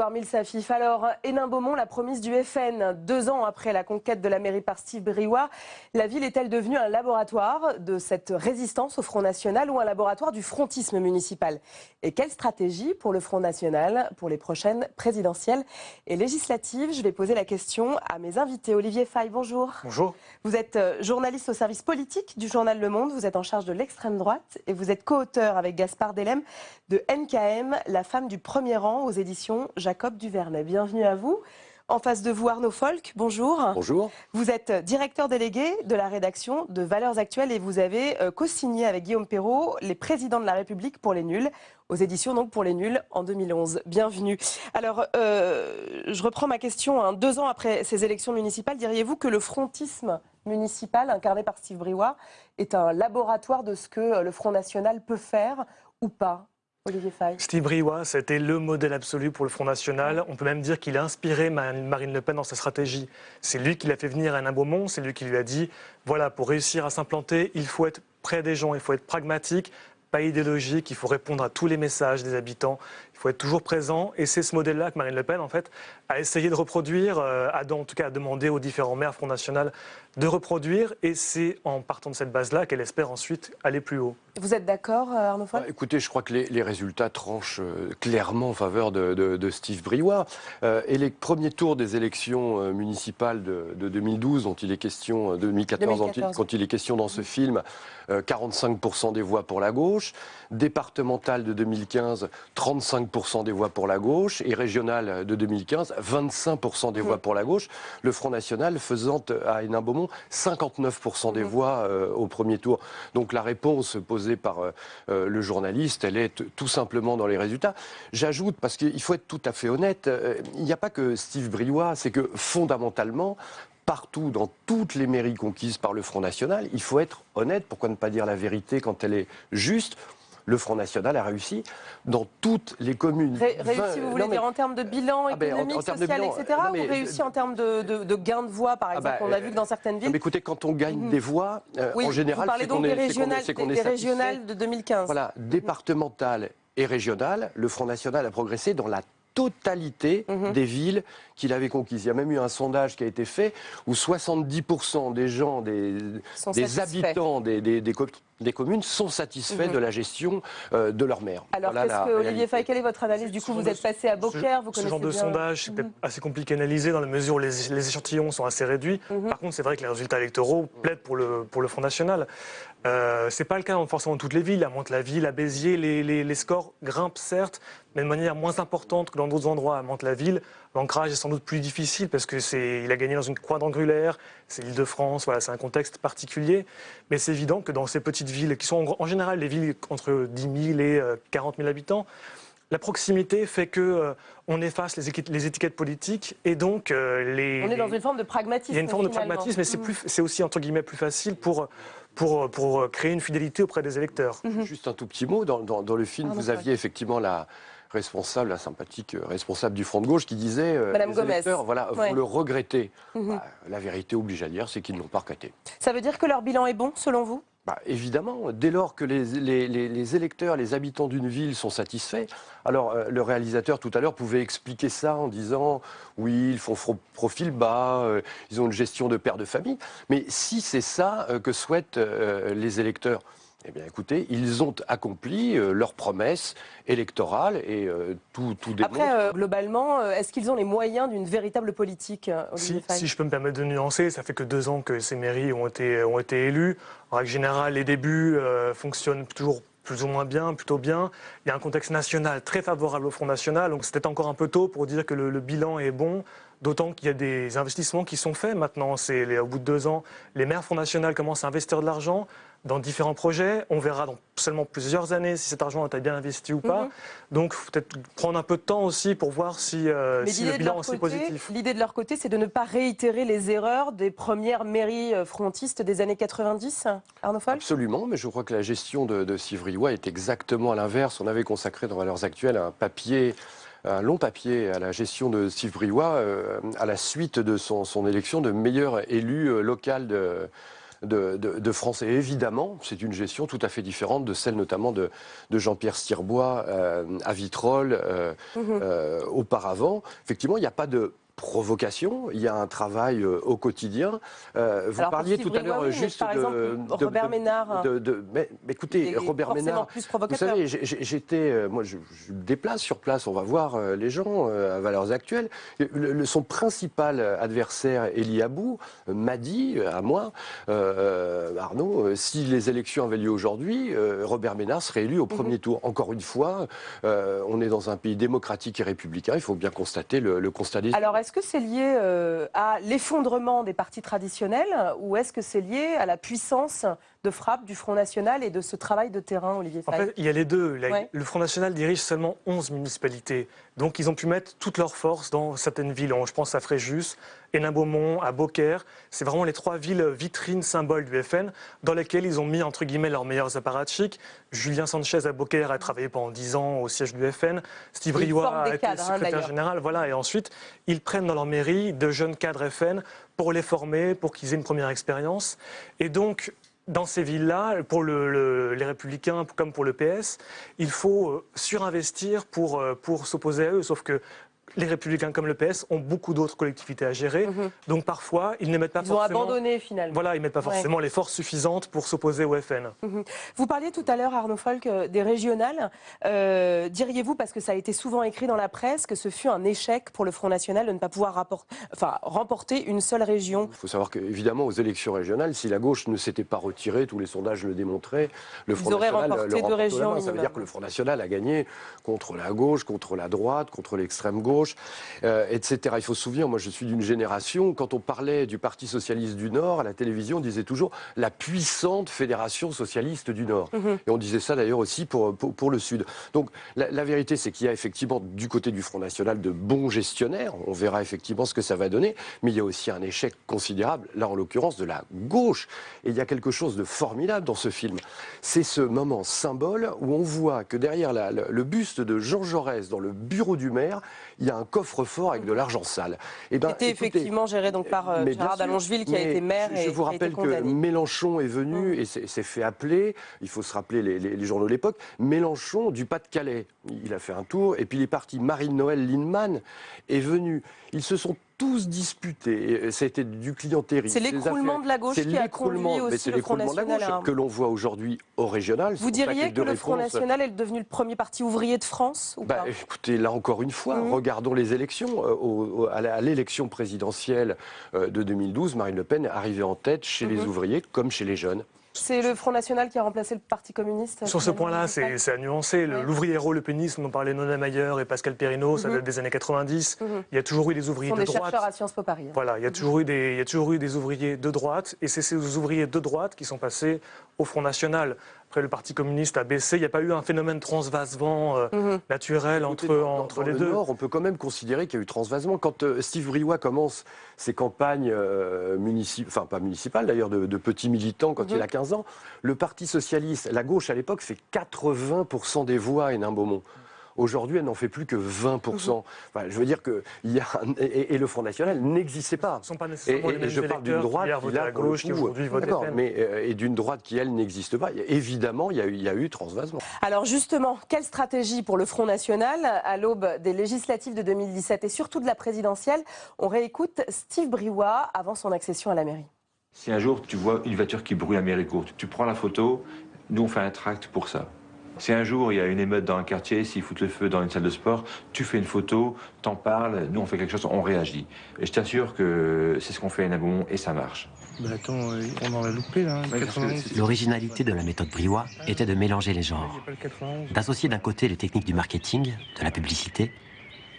Armil Safif. Alors, Hénin-Beaumont, la promesse du FN. 2 ans après la conquête de la mairie par Steve Briouat, la ville est-elle devenue un laboratoire de cette résistance au Front National ou un laboratoire du frontisme municipal? Et quelle stratégie pour le Front National pour les prochaines présidentielles et législatives? Je vais poser la question à mes invités. Olivier Faye, bonjour. Bonjour. Vous êtes journaliste au service politique du journal Le Monde. Vous êtes en charge de l'extrême droite et vous êtes co-auteur avec Gaspard Delem de NKM, la femme du premier rang aux éditions Jacob Duvernay. Bienvenue à vous. En face de vous, Arnaud Folk, bonjour. Bonjour. Vous êtes directeur délégué de la rédaction de Valeurs Actuelles et vous avez co-signé avec Guillaume Perrault les présidents de la République pour les nuls, aux éditions donc pour les nuls en 2011. Bienvenue. Alors, je reprends ma question. 2 ans après ces élections municipales, diriez-vous que le frontisme municipal incarné par Steve Briouat est un laboratoire de ce que le Front National peut faire ou pas? Olivier Faye. Steve Briouat, c'était le modèle absolu pour le Front National. On peut même dire qu'il a inspiré Marine Le Pen dans sa stratégie. C'est lui qui l'a fait venir à Hénin-Beaumont, c'est lui qui lui a dit voilà, pour réussir à s'implanter, il faut être près des gens, il faut être pragmatique, pas idéologique, il faut répondre à tous les messages des habitants, il faut être toujours présent. Et c'est ce modèle-là que Marine Le Pen, en fait, a essayé de reproduire, en tout cas a demandé aux différents maires Front National de reproduire. Et c'est en partant de cette base-là qu'elle espère ensuite aller plus haut. Vous êtes d'accord, Arnaud Folk? Écoutez, je crois que les résultats tranchent clairement en faveur de Steve Briouat. Et les premiers tours des élections municipales de 2012, dont il est question, 2014. Quand il est question dans ce film, 45% des voix pour la gauche. Départemental de 2015, 35% des voix pour la gauche. Et régional de 2015, 25% des voix pour la gauche. Le Front National faisant à Hénin-Beaumont 59% des voix au premier tour. Donc la réponse posée par le journaliste, elle est tout simplement dans les résultats. J'ajoute, parce qu'il faut être tout à fait honnête, il n'y a pas que Steve Briouat, c'est que fondamentalement, partout, dans toutes les mairies conquises par le Front National, il faut être honnête, pourquoi ne pas dire la vérité quand elle est juste? Le Front National a réussi dans toutes les communes. Réussi, vous voulez dire en termes de bilan économique, social, etc. Ou réussi en termes de gain de voix, par exemple? On a vu que dans certaines villes... Écoutez, quand on gagne des voix, en général, vous parlez donc des régionales de 2015. Voilà, départementales et régionales, le Front National a progressé dans la totalité des villes qu'il avait conquises. Il y a même eu un sondage qui a été fait où 70% des gens, des habitants des communes sont satisfaits de la gestion de leur maire. Alors, Olivier Faye, quelle est votre analyse? Du coup, vous êtes passé à Beaucaire, vous connaissez Ce genre de sondage, c'est peut-être assez compliqué à analyser dans la mesure où les échantillons sont assez réduits. Par contre, c'est vrai que les résultats électoraux plaident pour le Front National. C'est pas le cas forcément dans toutes les villes. À Mantes-la-Ville, à Béziers, les scores grimpent certes, mais de manière moins importante que dans d'autres endroits. À Mantes-la-Ville, l'ancrage est sans doute plus difficile parce qu'il a gagné dans une quadrangulaire, c'est l'Île-de-France, voilà, c'est un contexte particulier. Mais c'est évident que dans ces petites villes, qui sont en général les villes entre 10 000 et 40 000 habitants, la proximité fait que on efface les étiquettes politiques et donc on est dans une forme de pragmatisme. Il y a une forme de pragmatisme, mais c'est aussi entre guillemets plus facile pour créer une fidélité auprès des électeurs. Juste un tout petit mot, dans le film, vous aviez effectivement la sympathique responsable du Front de gauche qui disait Madame les Gomez. électeurs, voilà, vous le regrettez. La vérité oblige à dire, c'est qu'ils ne l'ont pas regretté. Ça veut dire que leur bilan est bon, selon vous? Évidemment, dès lors que les électeurs, les habitants d'une ville sont satisfaits. Alors, le réalisateur, tout à l'heure, pouvait expliquer ça en disant « oui, ils font profil bas, ils ont une gestion de père de famille ». Mais si c'est ça que souhaitent les électeurs, eh bien, écoutez, ils ont accompli leurs promesses électorales et tout démontre. Après, globalement, est-ce qu'ils ont les moyens d'une véritable politique, Olivier Faye? Si je peux me permettre de nuancer, ça fait que 2 ans que ces mairies ont été élues. En règle générale, les débuts fonctionnent toujours plus ou moins bien, plutôt bien. Il y a un contexte national très favorable au Front National, donc c'était encore un peu tôt pour dire que le bilan est bon. D'autant qu'il y a des investissements qui sont faits maintenant. Au bout de 2 ans, les maires Front National commencent à investir de l'argent dans différents projets. On verra dans seulement plusieurs années si cet argent a été bien investi ou pas. Donc, il faut peut-être prendre un peu de temps aussi pour voir si le bilan est positif. L'idée de leur côté, c'est de ne pas réitérer les erreurs des premières mairies frontistes des années 90, Arnaud Folk? Absolument, mais je crois que la gestion de Steve Briouat est exactement à l'inverse. On avait consacré dans Valeurs Actuelles un long papier à la gestion de Steve Briouat à la suite de son élection de meilleur élu local de France. Et évidemment, c'est une gestion tout à fait différente de celle notamment de Jean-Pierre Stirbois à Vitrolles auparavant. Effectivement, il n'y a pas de provocation, il y a un travail au quotidien. Vous parliez tout à l'heure juste de Robert Ménard. Mais écoutez, Robert Ménard, vous savez, moi je me déplace sur place, on va voir les gens à Valeurs Actuelles. Son principal adversaire, Elie Abou, m'a dit à moi, Arnaud, si les élections avaient lieu aujourd'hui, Robert Ménard serait élu au premier tour. Encore une fois, on est dans un pays démocratique et républicain, il faut bien constater le constat des... Alors, est-ce que c'est lié à l'effondrement des partis traditionnels ou est-ce que c'est lié à la puissance de frappe du Front National et de ce travail de terrain, Olivier Faye? En fait, il y a les deux. Le Front National dirige seulement 11 municipalités. Donc, ils ont pu mettre toutes leurs forces dans certaines villes. Je pense à Fréjus, Hénin-Beaumont, à Beaucaire. C'est vraiment les 3 villes vitrines, symboles du FN, dans lesquelles ils ont mis, entre guillemets, leurs meilleurs apparatchiks. Julien Sanchez à Beaucaire a travaillé pendant 10 ans au siège du FN. Steve Rioux a été secrétaire général. Voilà. Et ensuite, ils prennent dans leur mairie de jeunes cadres FN pour les former, pour qu'ils aient une première expérience. Et donc, dans ces villes-là, pour les Républicains comme pour le PS, il faut surinvestir pour s'opposer à eux. Sauf que les Républicains comme le PS ont beaucoup d'autres collectivités à gérer. Donc parfois, ils ne mettent pas forcément... Ils ont abandonné finalement. Voilà, ils ne mettent pas forcément les forces suffisantes pour s'opposer au FN. Vous parliez tout à l'heure, Arnaud Folch, des régionales. Diriez-vous, parce que ça a été souvent écrit dans la presse, que ce fut un échec pour le Front National de ne pas pouvoir remporter une seule région? Il faut savoir qu'évidemment, aux élections régionales, si la gauche ne s'était pas retirée, tous les sondages le démontraient, le Front National remporté 2 régions. Ça veut dire que le Front National a gagné contre la gauche, contre la droite, contre l'extrême gauche, etc. Il faut se souvenir, moi je suis d'une génération, quand on parlait du Parti Socialiste du Nord, à la télévision, on disait toujours la puissante Fédération Socialiste du Nord. Et on disait ça d'ailleurs aussi pour le Sud. Donc la vérité, c'est qu'il y a effectivement du côté du Front National de bons gestionnaires, on verra effectivement ce que ça va donner, mais il y a aussi un échec considérable, là en l'occurrence de la gauche. Et il y a quelque chose de formidable dans ce film. C'est ce moment symbole où on voit que derrière le buste de Jean Jaurès dans le bureau du maire, il y a un coffre-fort avec de l'argent sale. C'était effectivement géré donc par Gérard Dallongeville qui a été maire et je vous rappelle que Mélenchon est venu et s'est fait appeler, il faut se rappeler les journaux de l'époque, Mélenchon du Pas-de-Calais. Il a fait un tour et puis il est parti. Marine-Noël Lienemann est venue. Ils se sont tous disputés. Ça a été du clientélisme. C'est l'écroulement de la gauche qui a conduit aussi le Front National. Que l'on voit aujourd'hui au régional. Vous diriez que le Front National est devenu le premier parti ouvrier de France ou pas? Écoutez, là encore une fois, regardons les élections. À l'élection présidentielle de 2012, Marine Le Pen est arrivée en tête chez les ouvriers comme chez les jeunes. C'est le Front National qui a remplacé le Parti communiste? Sur ce point-là, c'est à nuancer. L'ouvrier-héros, le pénisme, dont parlaient Nona Mayer et Pascal Perrineau, ça date des années 90. Il y a toujours eu des ouvriers de droite. Ce sont des chercheurs à Sciences Po Paris. Voilà, il y a toujours eu des ouvriers de droite, et c'est ces ouvriers de droite qui sont passés au Front National. Après, le Parti communiste a baissé. Il n'y a pas eu un phénomène transvasement naturel entre les deux. Nord, on peut quand même considérer qu'il y a eu transvasement. Quand Steve Rioux commence ses campagnes pas municipales d'ailleurs, de petits militants quand il a 15 ans, le Parti socialiste, la gauche à l'époque, fait 80% des voix à Hénin-Beaumont. Aujourd'hui, elle n'en fait plus que 20%. Enfin, je veux dire que le Front National n'existait pas. Ce ne sont pas nécessairement les mêmes je parle d'une droite qui a la gauche qui aujourd'hui vote FN. Et d'une droite qui elle n'existe pas. Évidemment, il y a eu transvasement. Alors justement, quelle stratégie pour le Front National à l'aube des législatives de 2017 et surtout de la présidentielle? On réécoute Steve Briouat avant son accession à la mairie. Si un jour tu vois une voiture qui brûle à Méricourt, tu prends la photo, nous on fait un tract pour ça. Si un jour il y a une émeute dans un quartier, s'ils foutent le feu dans une salle de sport, tu fais une photo, t'en parles, nous on fait quelque chose, on réagit. Et je t'assure que c'est ce qu'on fait à Hénin-Beaumont et ça marche. Bah attends, on en a loupé là. L'originalité de la méthode Briouat était de mélanger les genres. D'associer d'un côté les techniques du marketing, de la publicité,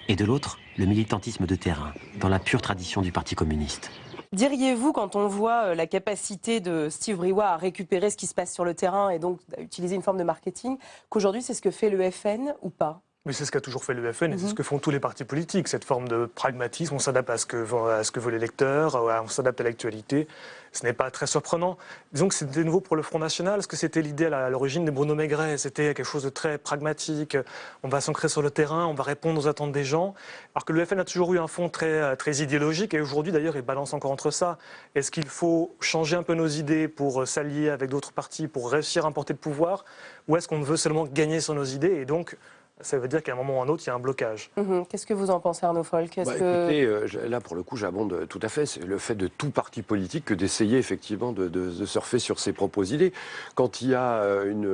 et de l'autre, le militantisme de terrain, dans la pure tradition du Parti communiste. Diriez-vous, quand on voit la capacité de Steve Briouat à récupérer ce qui se passe sur le terrain et donc à utiliser une forme de marketing, qu'aujourd'hui c'est ce que fait le FN ou pas? Mais c'est ce qu'a toujours fait le FN et c'est ce que font tous les partis politiques, cette forme de pragmatisme, on s'adapte à ce que veut l'électeur, on s'adapte à l'actualité. Ce n'est pas très surprenant. Disons que c'était nouveau pour le Front National, parce que c'était l'idée à l'origine de Bruno Maigret. C'était quelque chose de très pragmatique, on va s'ancrer sur le terrain, on va répondre aux attentes des gens. Alors que le FN a toujours eu un fond très idéologique et aujourd'hui d'ailleurs il balance encore entre ça. Est-ce qu'il faut changer un peu nos idées pour s'allier avec d'autres partis, pour réussir à emporter le pouvoir, ou est-ce qu'on veut seulement gagner sur nos idées et donc ça veut dire qu'à un moment ou à un autre, il y a un blocage. Qu'est-ce que vous en pensez, Arnaud Folk? Écoutez, là, pour le coup, j'abonde tout à fait. C'est le fait de tout parti politique que d'essayer effectivement de surfer sur ses propres idées. Quand il y a une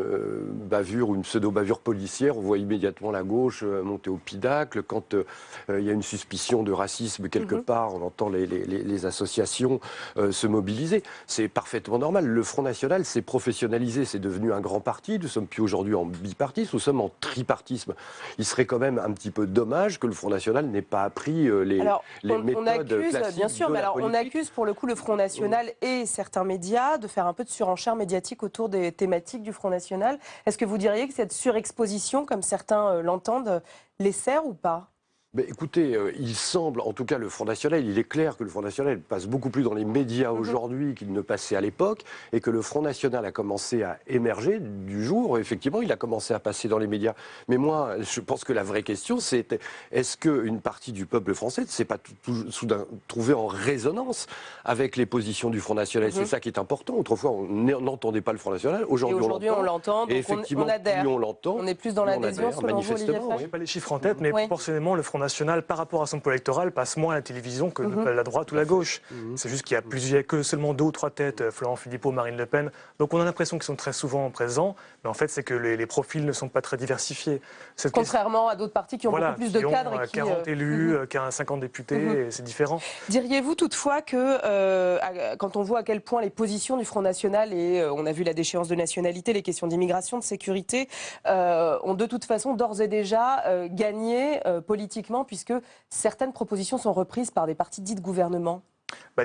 bavure ou une pseudo-bavure policière, on voit immédiatement la gauche monter au pidacle. Quand il y a une suspicion de racisme quelque part, on entend les associations se mobiliser. C'est parfaitement normal. Le Front National s'est professionnalisé. C'est devenu un grand parti. Nous ne sommes plus aujourd'hui en bipartisme, nous sommes en tripartisme. Il serait quand même un petit peu dommage que le Front National n'ait pas appris les méthodes on accuse, classiques bien sûr, de mais la politique. on accuse pour le coup le Front National et certains médias de faire un peu de surenchère médiatique autour des thématiques du Front National. Est-ce que vous diriez que cette surexposition, comme certains l'entendent, les sert ou pas? Écoutez, il semble, en tout cas le Front National, il est clair que le Front National passe beaucoup plus dans les médias aujourd'hui qu'il ne passait à l'époque, et que le Front National a commencé à émerger du jour, effectivement, il a commencé à passer dans les médias. Mais moi, je pense que la vraie question, c'est est-ce qu'une partie du peuple français ne s'est pas soudain trouvée en résonance avec les positions du Front National? C'est ça qui est important. Autrefois, on n'entendait pas le Front National. Aujourd'hui, on l'entend, donc effectivement, on adhère. plus on l'entend, on est plus dans l'adhésion, selon vous, Olivier Faye. Je n'ai pas les chiffres en tête, mais proportionnellement, le Front National, par rapport à son poids électoral, passe moins à la télévision que la droite ou la gauche. C'est juste qu'il y a que seulement 2 ou 3 têtes, Florent Philippot, Marine Le Pen. Donc on a l'impression qu'ils sont très souvent présents, mais en fait c'est que les profils ne sont pas très diversifiés. Contrairement à d'autres partis qui ont beaucoup plus de cadres. Qui ont 40 élus, 50 députés, c'est différent. Diriez-vous toutefois que quand on voit à quel point les positions du Front National, et on a vu la déchéance de nationalité, les questions d'immigration, de sécurité, ont de toute façon d'ores et déjà gagné politiquement, puisque certaines propositions sont reprises par des partis dits de gouvernement?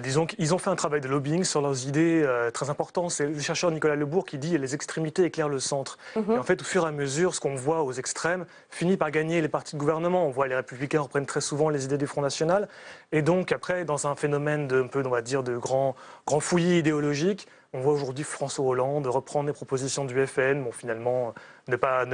Disons qu'ils ont fait un travail de lobbying sur leurs idées très important. C'est le chercheur Nicolas Lebourg qui dit « les extrémités éclairent le centre ». Et en fait, au fur et à mesure, ce qu'on voit aux extrêmes finit par gagner les partis de gouvernement. On voit les Républicains reprennent très souvent les idées du Front National. Et donc après, dans un phénomène on va dire, de grand fouillis idéologique, on voit aujourd'hui François Hollande reprendre les propositions du FN, finalement ne pas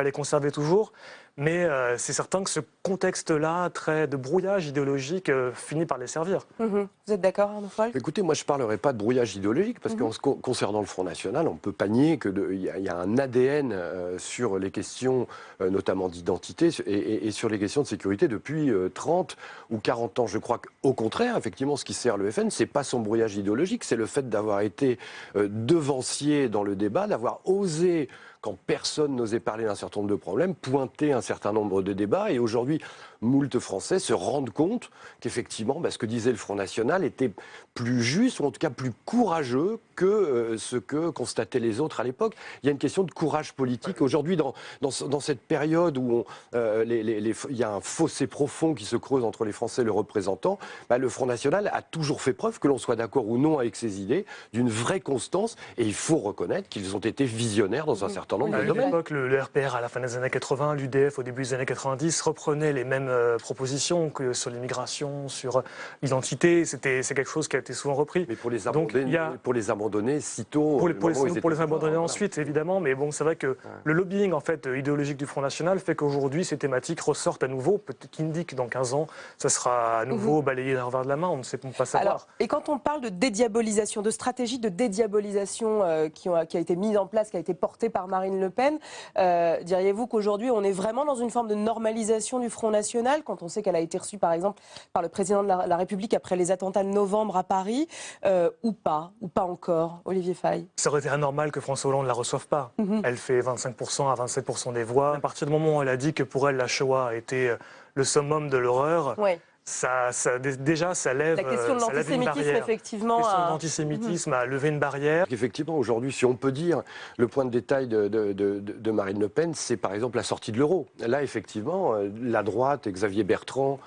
les conserver toujours. Mais c'est certain que ce contexte-là, très de brouillage idéologique, finit par les servir. Vous êtes d'accord, Arnaud Folk? Écoutez, moi je ne parlerai pas de brouillage idéologique, parce qu'en concernant le Front National, on peut pas nier qu'il y a un ADN sur les questions, notamment d'identité, et sur les questions de sécurité depuis 30 ou 40 ans. Je crois qu'au contraire, effectivement, ce qui sert le FN, c'est pas son brouillage idéologique, c'est le fait d'avoir été devancier dans le débat, d'avoir osé, quand personne n'osait parler d'un certain nombre de problèmes, pointer un certain nombre de débats. Et aujourd'hui, moult Français se rendent compte qu'effectivement, ce que disait le Front National était plus juste, ou en tout cas plus courageux que ce que constataient les autres à l'époque. Il y a une question de courage politique. Aujourd'hui, dans cette période où il y a un fossé profond qui se creuse entre les Français et le représentant, le Front National a toujours fait preuve, que l'on soit d'accord ou non avec ses idées, d'une vraie constance. Et il faut reconnaître qu'ils ont été visionnaires dans un certain nombre de domaines. À l'époque, le RPR à la fin des années 80, l'UDF au début des années 90 reprenaient les mêmes propositions que sur l'immigration, sur l'identité. C'est quelque chose qui a été souvent repris. Mais pour les abandonner, sitôt... Pour les abandonner ensuite, évidemment. Mais c'est vrai que le lobbying idéologique du Front National fait qu'aujourd'hui, ces thématiques ressortent à nouveau. Peut-être qu'Indic, dans 15 ans, ça sera à nouveau balayé d'un revers de la main. On ne sait pas savoir. Alors, et quand on parle de dédiabolisation, de stratégie de dédiabolisation qui a été mise en place, qui a été portée par Marine Le Pen, diriez-vous qu'aujourd'hui, on est vraiment dans une forme de normalisation du Front National, quand on sait qu'elle a été reçue, par exemple, par le président de la République après les attentats de novembre à Paris, ou pas encore, Olivier Faye? Ça aurait été anormal que François Hollande ne la reçoive pas. Elle fait 25% à 27% des voix. À partir du moment où elle a dit que pour elle, la Shoah était le summum de l'horreur, ça lève, la question de l'antisémitisme, effectivement. La question de l'antisémitisme a levé une barrière. Effectivement, aujourd'hui, si on peut dire, le point de détail de Marine Le Pen, c'est par exemple la sortie de l'euro. Là, effectivement, la droite, Xavier Bertrand,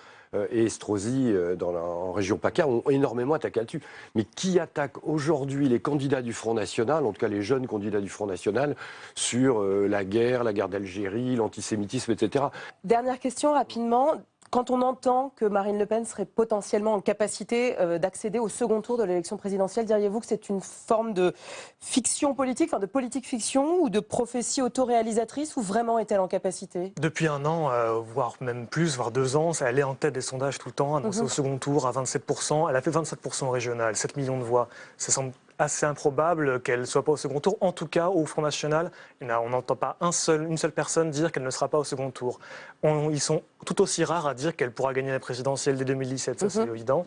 et Estrosi en région PACA ont énormément attaqué là-dessus. Mais qui attaque aujourd'hui les candidats du Front National, en tout cas les jeunes candidats du Front National, sur la guerre d'Algérie, l'antisémitisme, etc. Dernière question rapidement. Quand on entend que Marine Le Pen serait potentiellement en capacité d'accéder au second tour de l'élection présidentielle, diriez-vous que c'est une forme de fiction politique, enfin de politique fiction ou de prophétie autoréalisatrice, ou vraiment est-elle en capacité? Depuis un an, voire même plus, voire 2 ans, elle est en tête des sondages tout le temps, annoncée au second tour à 27%. Elle a fait 27% au régional, 7 millions de voix. Ça semble assez improbable qu'elle ne soit pas au second tour. En tout cas, au Front National, on n'entend pas une seule personne dire qu'elle ne sera pas au second tour. Ils sont tout aussi rares à dire qu'elle pourra gagner la présidentielle dès 2017, ça c'est évident.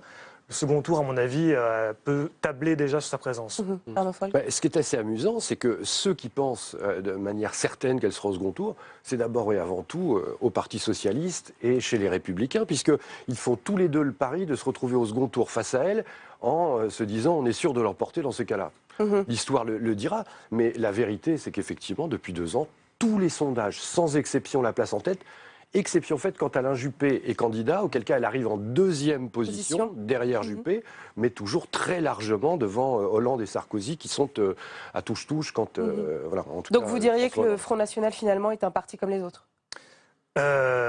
Le second tour, à mon avis, peut tabler déjà sur sa présence. Ce qui est assez amusant, c'est que ceux qui pensent de manière certaine qu'elle sera au second tour, c'est d'abord et avant tout au Parti Socialiste et chez les Républicains, puisqu'ils font tous les deux le pari de se retrouver au second tour face à elle, en se disant on est sûr de l'emporter dans ces cas-là. L'histoire le dira, mais la vérité, c'est qu'effectivement, depuis 2 ans, tous les sondages, sans exception, la place en tête. Exception faite quand Alain Juppé est candidat, auquel cas elle arrive en 2e position, derrière Juppé, mais toujours très largement devant Hollande et Sarkozy, qui sont à touche-touche quand... voilà, en tout Donc cas, vous diriez que le Front National, finalement, est un parti comme les autres?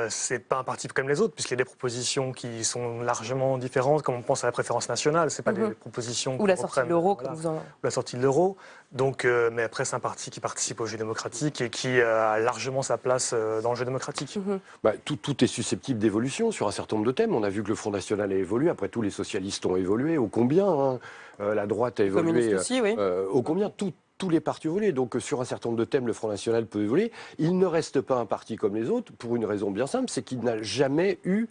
C'est pas un parti comme les autres, puisqu'il y a des propositions qui sont largement différentes, comme on pense à la préférence nationale. C'est pas des propositions ou la sortie de l'euro, comme vous en... Ou la sortie de l'euro. Donc, mais après, c'est un parti qui participe au jeu démocratique et qui a largement sa place dans le jeu démocratique. Tout est susceptible d'évolution sur un certain nombre de thèmes. On a vu que le Front National a évolué. Après, tous les socialistes ont évolué. Ô combien la droite a évolué. Aussi, oui. Ô combien tous les partis évoluent. Donc, sur un certain nombre de thèmes, le Front National peut évoluer. Il ne reste pas un parti comme les autres, pour une raison bien simple, c'est qu'il n'a jamais eu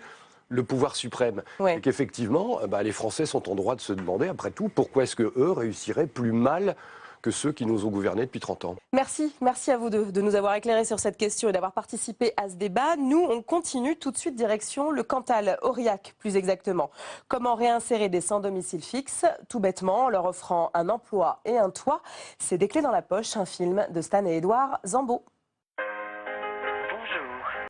le pouvoir suprême. Et qu'effectivement, les Français sont en droit de se demander, après tout, pourquoi est-ce qu'eux réussiraient plus mal que ceux qui nous ont gouvernés depuis 30 ans. Merci à vous de nous avoir éclairés sur cette question et d'avoir participé à ce débat. Nous, on continue tout de suite direction le Cantal, Aurillac plus exactement. Comment réinsérer des sans domicile fixe, tout bêtement, en leur offrant un emploi et un toit. C'est des clés dans la poche, un film de Stan et Édouard Zambo.